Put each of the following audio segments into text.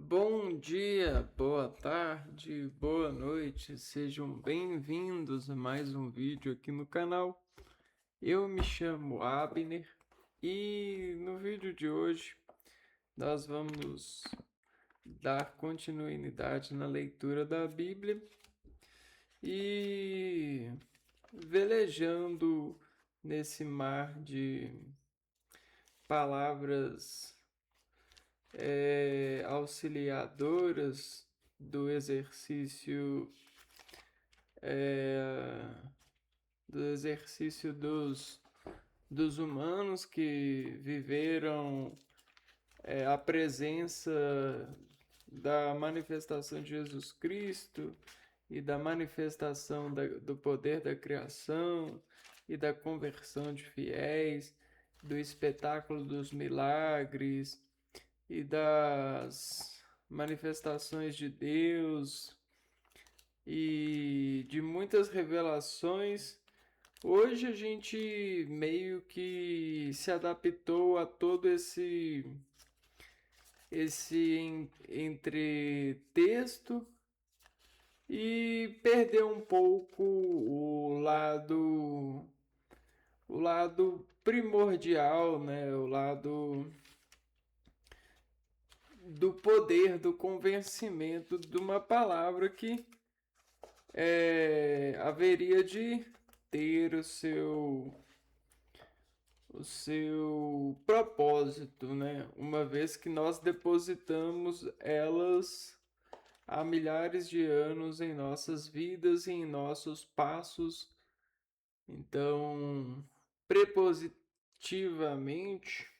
Bom dia, boa tarde, boa noite, sejam bem-vindos a mais um vídeo aqui no canal. Eu me chamo Abner e no vídeo de hoje nós vamos dar continuidade na leitura da Bíblia e velejando nesse mar de palavras auxiliadoras do exercício é, dos humanos que viveram a presença da manifestação de Jesus Cristo e da manifestação do poder da criação e da conversão de fiéis, do espetáculo dos milagres e das manifestações de Deus e de muitas revelações. Hoje a gente meio que se adaptou a todo esse entre texto e perdeu um pouco o lado primordial, né? O lado do poder do convencimento de uma palavra que haveria de ter o seu propósito, né? Uma vez que nós depositamos elas há milhares de anos em nossas vidas e em nossos passos. Então, prepositivamente,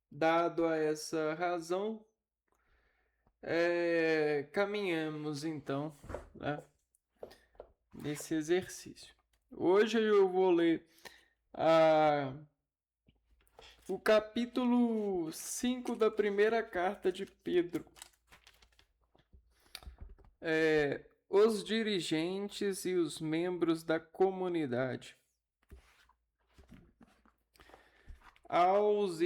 dado a essa razão, caminhamos então, né, nesse exercício. Hoje eu vou ler a o capítulo 5 da primeira carta de Pedro. Os dirigentes e os membros da comunidade. Aos,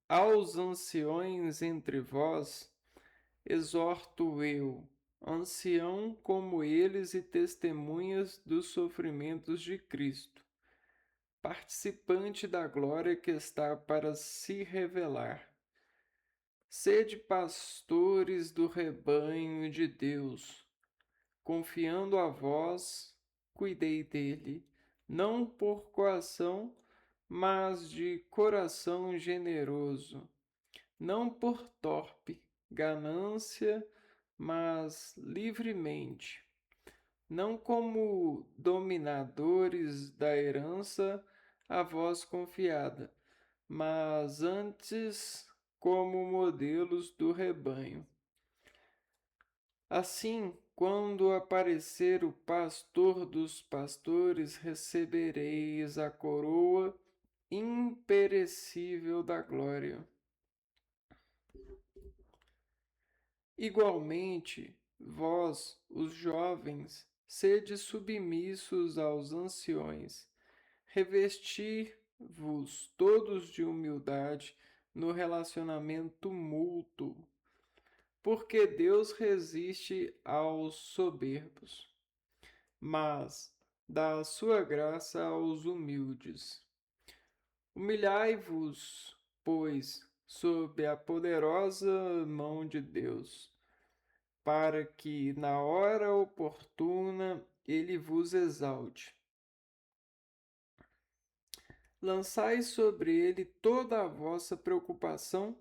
aos anciões entre vós, exorto eu, ancião como eles e testemunhas dos sofrimentos de Cristo, participante da glória que está para se revelar. Sede pastores do rebanho de Deus, confiando a vós, cuidei dele, não por coação, mas de coração generoso, não por torpe ganância, mas livremente, não como dominadores da herança a vós confiada, mas antes como modelos do rebanho. Assim, quando aparecer o pastor dos pastores, recebereis a coroa imperecível da glória. Igualmente, vós, os jovens, sede submissos aos anciões, revestir-vos todos de humildade no relacionamento mútuo, porque Deus resiste aos soberbos, mas dá a sua graça aos humildes. Humilhai-vos, pois, sob a poderosa mão de Deus, para que, na hora oportuna, ele vos exalte. Lançai sobre ele toda a vossa preocupação,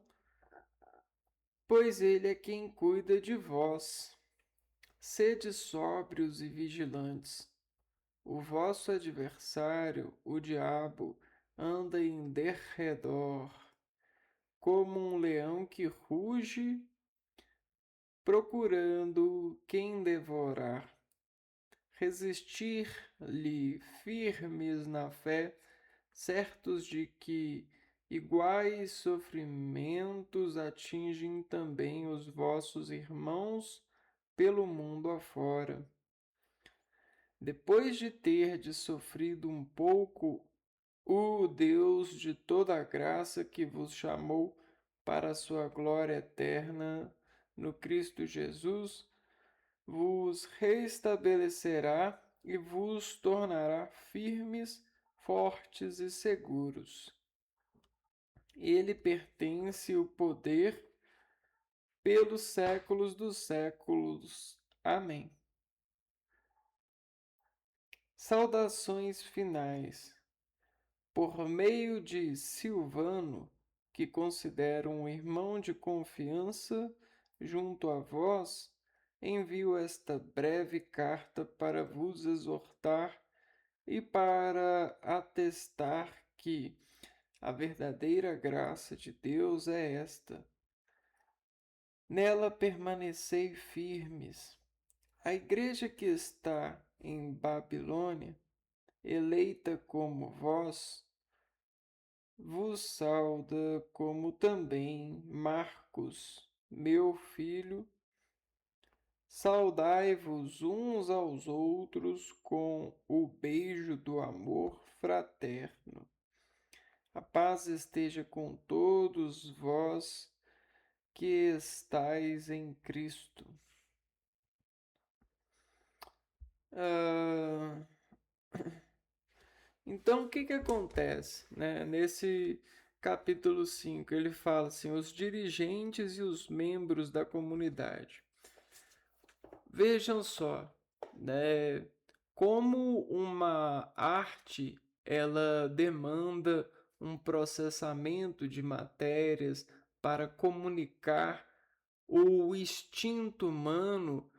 pois ele é quem cuida de vós. Sede sóbrios e vigilantes. O vosso adversário, o diabo, anda em derredor, como um leão que ruge, procurando quem devorar. Resistir-lhe firmes na fé, certos de que iguais sofrimentos atingem também os vossos irmãos pelo mundo afora. Depois de terdes sofrido um pouco, o Deus de toda a graça que vos chamou para a sua glória eterna no Cristo Jesus, vos restabelecerá e vos tornará firmes, fortes e seguros. Ele pertence o poder pelos séculos dos séculos. Amém. Saudações finais. Por meio de Silvano, que considero um irmão de confiança junto a vós, envio esta breve carta para vos exortar e para atestar que a verdadeira graça de Deus é esta. Nela permanecei firmes. A igreja que está em Babilônia, eleita como vós, vos sauda, como também Marcos, meu filho. Saudai-vos uns aos outros com o beijo do amor fraterno. A paz esteja com todos vós que estais em Cristo. Ah, Então, o que acontece, né? Nesse capítulo 5 ele fala assim, os dirigentes e os membros da comunidade. Vejam só, né? Como uma arte, ela demanda um processamento de matérias para comunicar o instinto humano,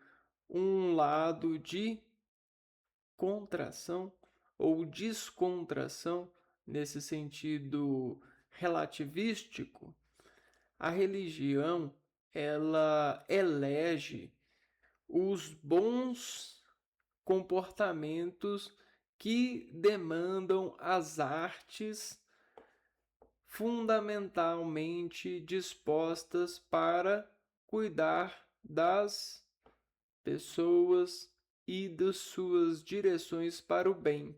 um lado de contração ou descontração, nesse sentido relativístico. A religião, ela elege os bons comportamentos que demandam as artes fundamentalmente dispostas para cuidar das pessoas e das suas direções para o bem,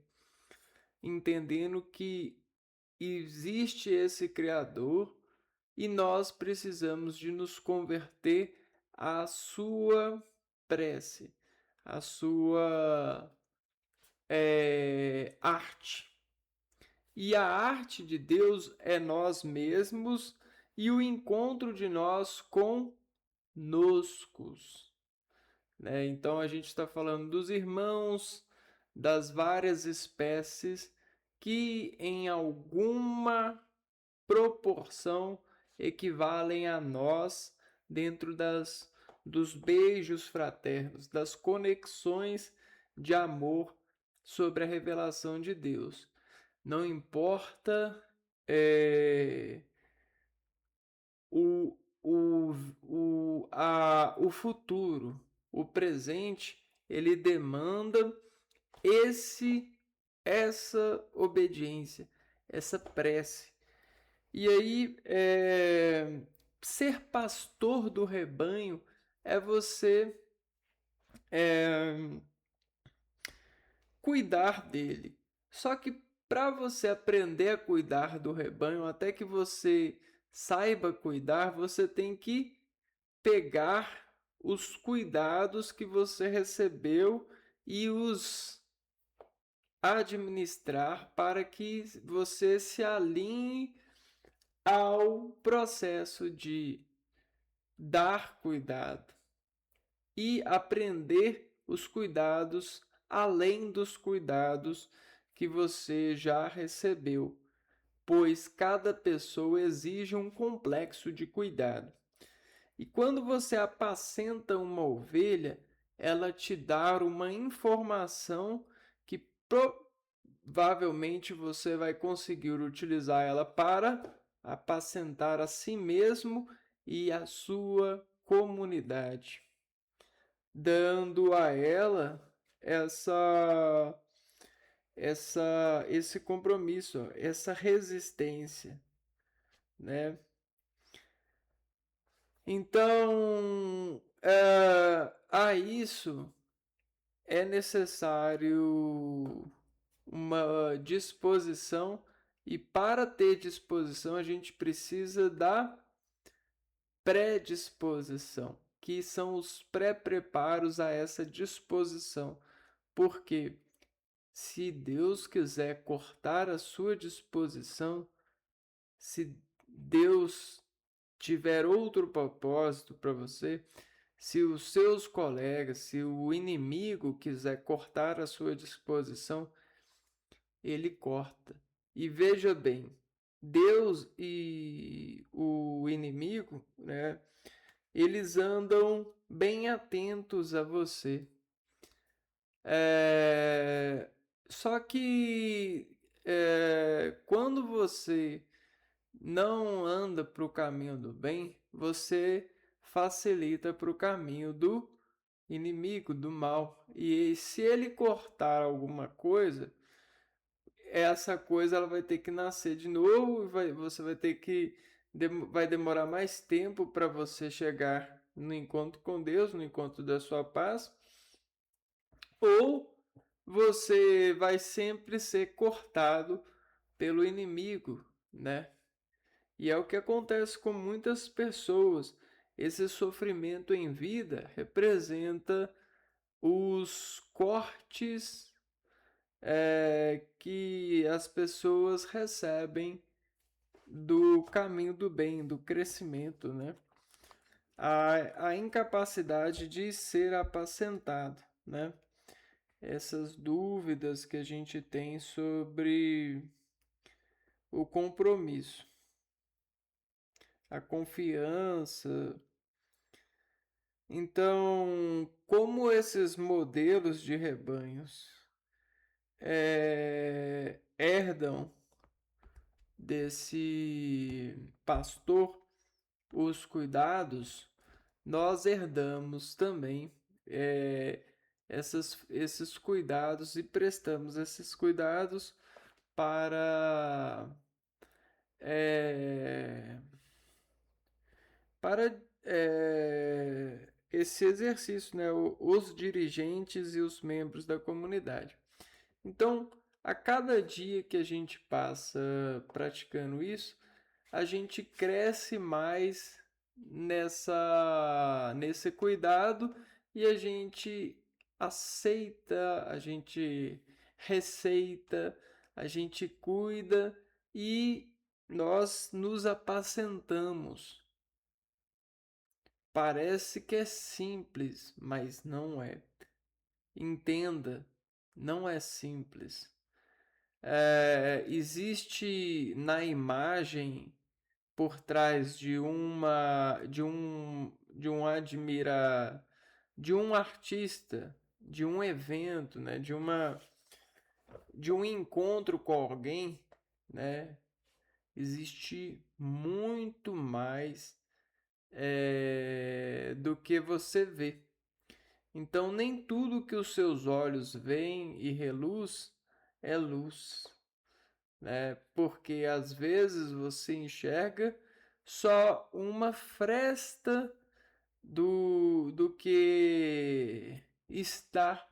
entendendo que existe esse Criador e nós precisamos de nos converter à sua prece, à sua arte. E a arte de Deus é nós mesmos e o encontro de nós conosco. Né? Então a gente está falando dos irmãos, das várias espécies que em alguma proporção equivalem a nós dentro dos beijos fraternos, das conexões de amor sobre a revelação de Deus. Não importa o futuro, o presente, ele demanda essa obediência, essa prece. E aí, ser pastor do rebanho é você cuidar dele. Só que para você aprender a cuidar do rebanho, até que você saiba cuidar, você tem que pegar os cuidados que você recebeu e os administrar para que você se alinhe ao processo de dar cuidado e aprender os cuidados além dos cuidados que você já recebeu, pois cada pessoa exige um complexo de cuidado. E quando você apacenta uma ovelha, ela te dá uma informação que provavelmente você vai conseguir utilizar ela para apacentar a si mesmo e a sua comunidade, dando a ela esse compromisso, essa resistência, né? Então, a isso é necessário uma disposição, e para ter disposição a gente precisa da predisposição. que são os pré-preparos a essa disposição. Porque se Deus quiser cortar a sua disposição, se Deus tiver outro propósito para você, se os seus colegas, se o inimigo quiser cortar a sua disposição, ele corta. E veja bem, Deus e o inimigo, né, eles andam bem atentos a você. É... Só que quando você não anda para o caminho do bem, você facilita para o caminho do inimigo, do mal. E se ele cortar alguma coisa, essa coisa ela vai ter que nascer de novo, você vai ter que vai demorar mais tempo para você chegar no encontro com Deus, no encontro da sua paz, ou você vai sempre ser cortado pelo inimigo, né? E é o que acontece com muitas pessoas. Esse sofrimento em vida representa os cortes que as pessoas recebem do caminho do bem, do crescimento, né? A incapacidade de ser apacentado, né? Essas dúvidas que a gente tem sobre o compromisso, a confiança. Então, como esses modelos de rebanhos herdam desse pastor os cuidados, nós herdamos também é, esses cuidados e prestamos esses cuidados para é, esse exercício, né? Os dirigentes e os membros da comunidade. Então, a cada dia que a gente passa praticando isso, a gente cresce mais nesse cuidado e a gente aceita, a gente receita, a gente cuida e nós nos apacentamos. Parece que é simples, mas não é. Entenda, não é simples. Existe na imagem por trás de um artista, de um evento, né, de um encontro com alguém, né, existe muito mais do que você vê. Então, nem tudo que os seus olhos veem e reluz é luz, né? Porque às vezes você enxerga só uma fresta do que está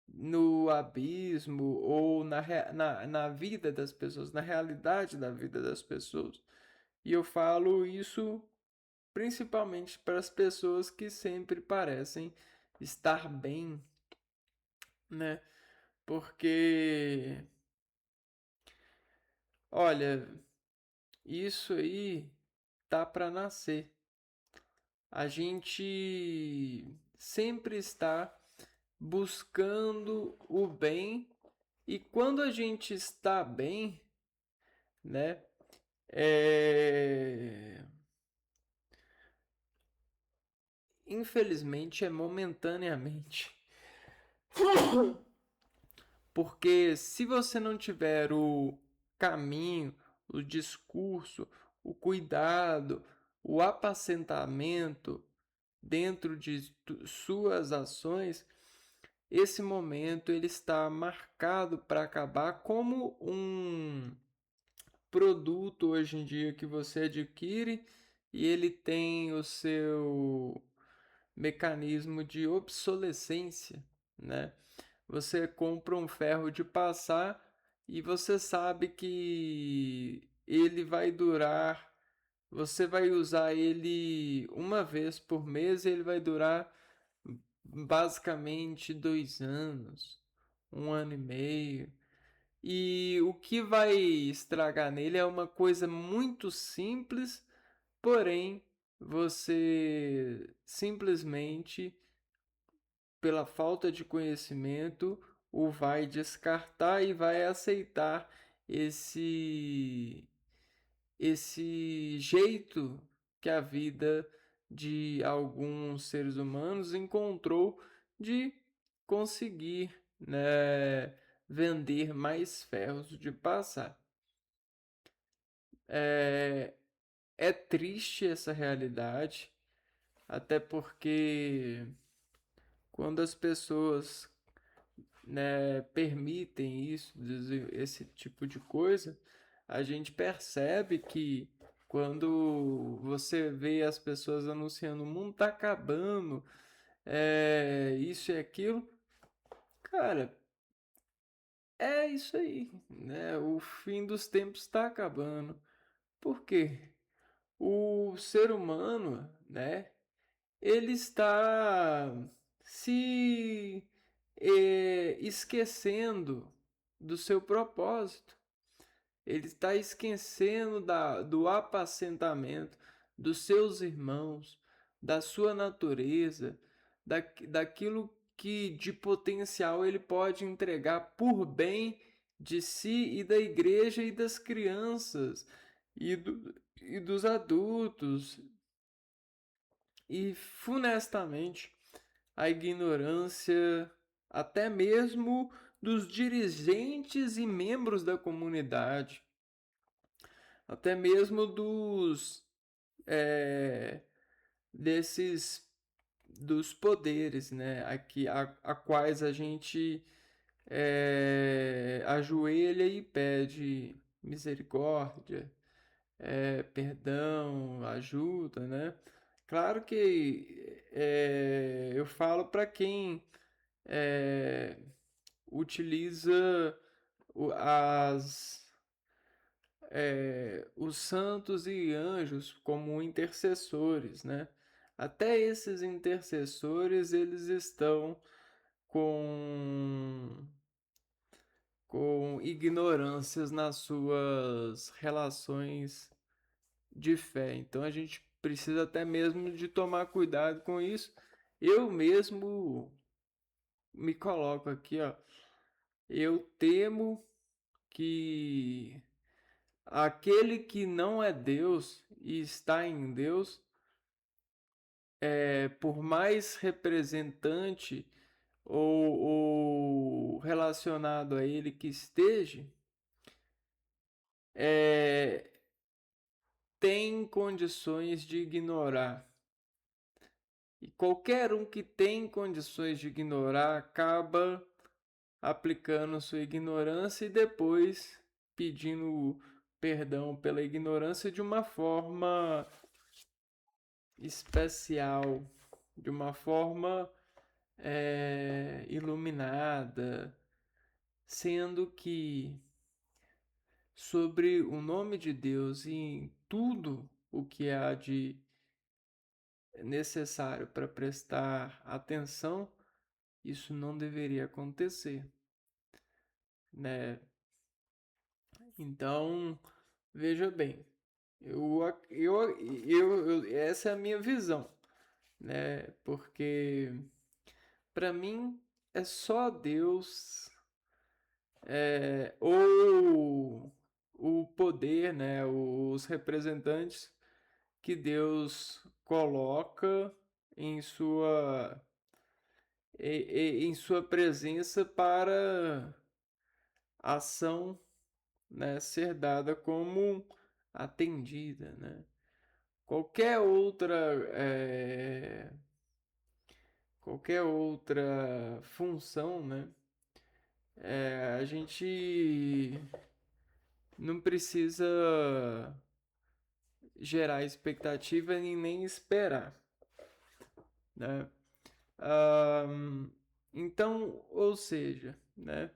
no abismo ou na vida das pessoas, na realidade da vida das pessoas. E eu falo isso principalmente para as pessoas que sempre parecem estar bem, né? Porque, olha, isso aí tá para nascer. A gente sempre está buscando o bem e quando a gente está bem, né? É... Infelizmente é momentaneamente. Porque se você não tiver o caminho, o discurso, o cuidado, o apacentamento dentro de suas ações, esse momento ele está marcado para acabar como um produto hoje em dia que você adquire e ele tem o seu mecanismo de obsolescência, né? Você compra um ferro de passar e você sabe que ele vai durar você vai usar ele uma vez por mês e ele vai durar basicamente 2 anos, 1 ano e meio. E o que vai estragar nele é uma coisa muito simples, porém você simplesmente, pela falta de conhecimento, o vai descartar e vai aceitar esse esse jeito que a vida de alguns seres humanos encontrou de conseguir, né, vender mais ferros de passar. É, é triste essa realidade, até porque quando as pessoas, né, permitem isso, esse tipo de coisa, a gente percebe que quando você vê as pessoas anunciando o mundo tá acabando, isso e aquilo, cara, é isso aí, né? O fim dos tempos está acabando. Por quê? O ser humano, né? Ele está se esquecendo do seu propósito. Ele está esquecendo do apacentamento dos seus irmãos, da sua natureza, daquilo que de potencial ele pode entregar por bem de si e da igreja e das crianças e dos adultos. E funestamente, a ignorância até mesmo dos dirigentes e membros da comunidade, até mesmo é, desses dos poderes, né, a quais a gente ajoelha e pede misericórdia, perdão, ajuda, né? Claro que eu falo para quem é, utiliza os santos e anjos como intercessores, né? Até esses intercessores eles estão com ignorâncias nas suas relações de fé. Então a gente precisa até mesmo de tomar cuidado com isso. Eu mesmo me coloco aqui, ó. Eu temo que aquele que não é Deus e está em Deus, por mais representante ou relacionado a ele que esteja, é, tem condições de ignorar. E qualquer um que tem condições de ignorar acaba aplicando sua ignorância e depois pedindo perdão pela ignorância de uma forma especial, de uma forma iluminada, sendo que sobre o nome de Deus e em tudo o que há de necessário para prestar atenção, isso não deveria acontecer, né? Então, veja bem, essa é a minha visão, né? Porque para mim é só Deus, ou o poder, né? Os representantes que Deus coloca em em sua presença para a ação, né, ser dada como atendida, né? Qualquer outra qualquer outra função, né? A gente não precisa gerar expectativa e nem esperar, né? Então, ou seja, né?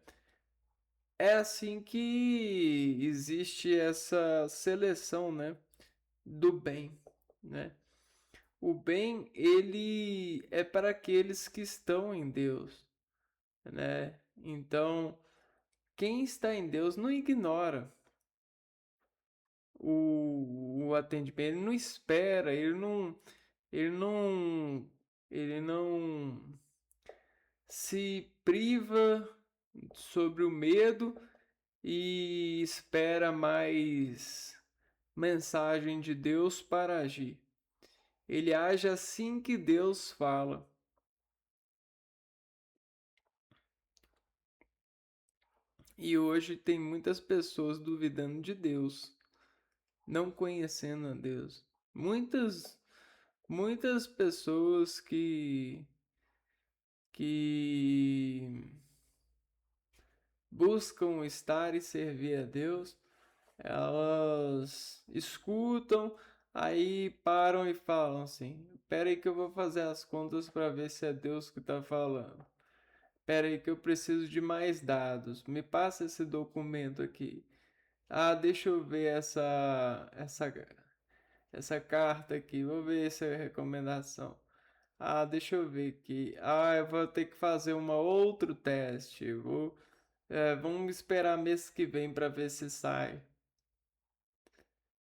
É assim que existe essa seleção, né? do bem, né? O bem, ele é para aqueles que estão em Deus, né? Então, quem está em Deus não ignora o atendimento, ele não espera, ele não, ele não se priva sobre o medo e espera mais mensagem de Deus para agir. Ele age assim que Deus fala. E hoje tem muitas pessoas duvidando de Deus, não conhecendo a Deus. Muitas pessoas que buscam estar e servir a Deus, elas escutam, aí param e falam assim: "Espera aí que eu vou fazer as contas para ver se é Deus que está falando. Espera aí que eu preciso de mais dados. Me passa esse documento aqui. Ah, deixa eu ver essa carta aqui. Vou ver essa recomendação. Ah, deixa eu ver aqui. Ah, eu vou ter que fazer um outro teste. Vamos esperar mês que vem para ver se sai.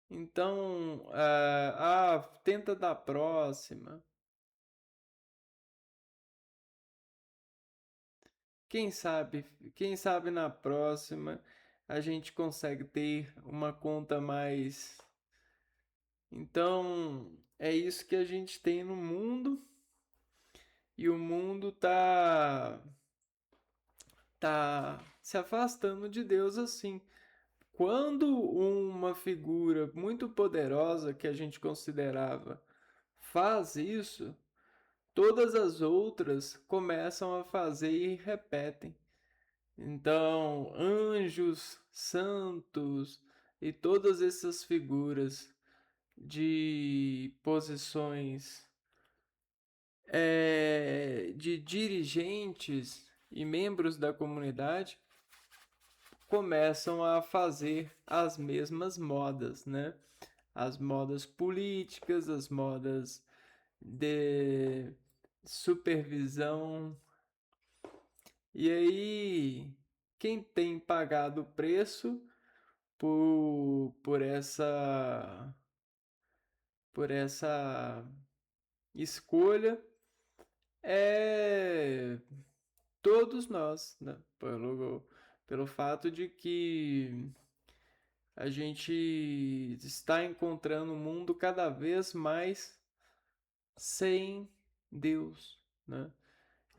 Então, tenta da próxima. Quem sabe, quem sabe na próxima a gente consegue ter uma conta mais. Então, é isso que a gente tem no mundo e o mundo tá se afastando de Deus assim. Quando uma figura muito poderosa que a gente considerava faz isso, todas as outras começam a fazer e repetem. Então, anjos, santos e todas essas figuras de posições de dirigentes e membros da comunidade começam a fazer as mesmas modas, né? As modas políticas, as modas de supervisão. E aí, quem tem pagado o preço por essa escolha é todos nós, né? Pelo fato de que a gente está encontrando um mundo cada vez mais sem Deus, né?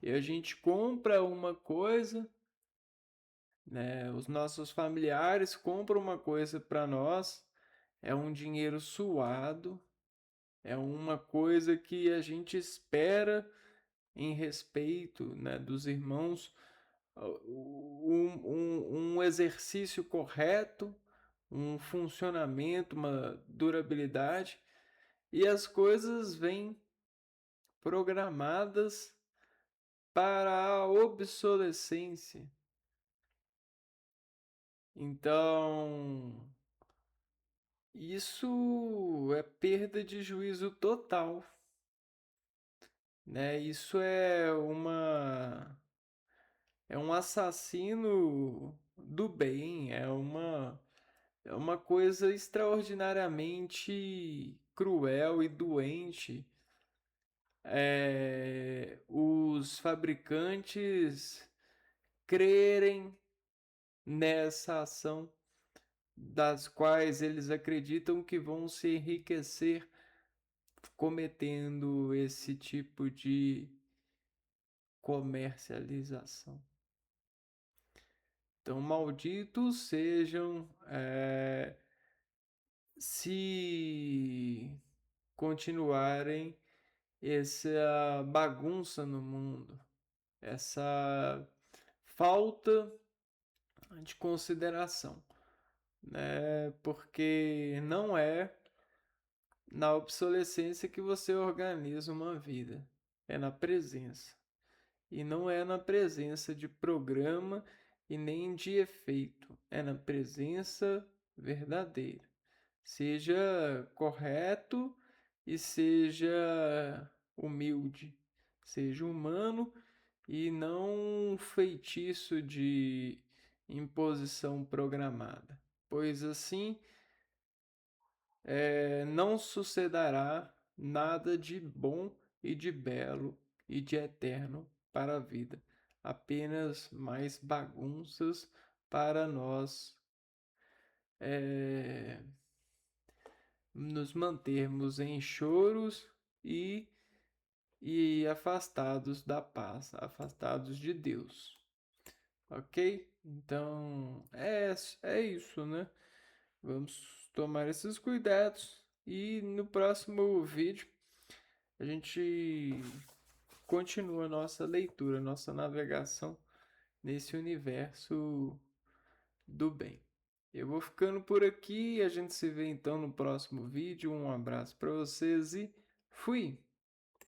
E a gente compra uma coisa, né? Os nossos familiares compram uma coisa para nós, é um dinheiro suado, é uma coisa que a gente espera em respeito, né, dos irmãos, um exercício correto, um funcionamento, uma durabilidade, e as coisas vêm programadas para a obsolescência. Então, isso é perda de juízo total, né? Isso é um assassino do bem, é uma coisa extraordinariamente cruel e doente. Os fabricantes crerem nessa ação, das quais eles acreditam que vão se enriquecer cometendo esse tipo de comercialização. Então, malditos sejam se continuarem essa bagunça no mundo, essa falta de consideração, né? Porque não é na obsolescência que você organiza uma vida, é na presença. E não é na presença de programa e nem de efeito, é na presença verdadeira. Seja correto e seja humilde. Seja humano e não um feitiço de imposição programada, pois assim não sucederá nada de bom e de belo e de eterno para a vida, apenas mais bagunças para nós eh, nos mantermos em choros e afastados da paz, afastados de Deus. Ok? Então é isso, né? Vamos tomar esses cuidados e no próximo vídeo a gente continua nossa leitura, nossa navegação nesse universo do bem. Eu vou ficando por aqui, a gente se vê então no próximo vídeo. Um abraço para vocês e fui!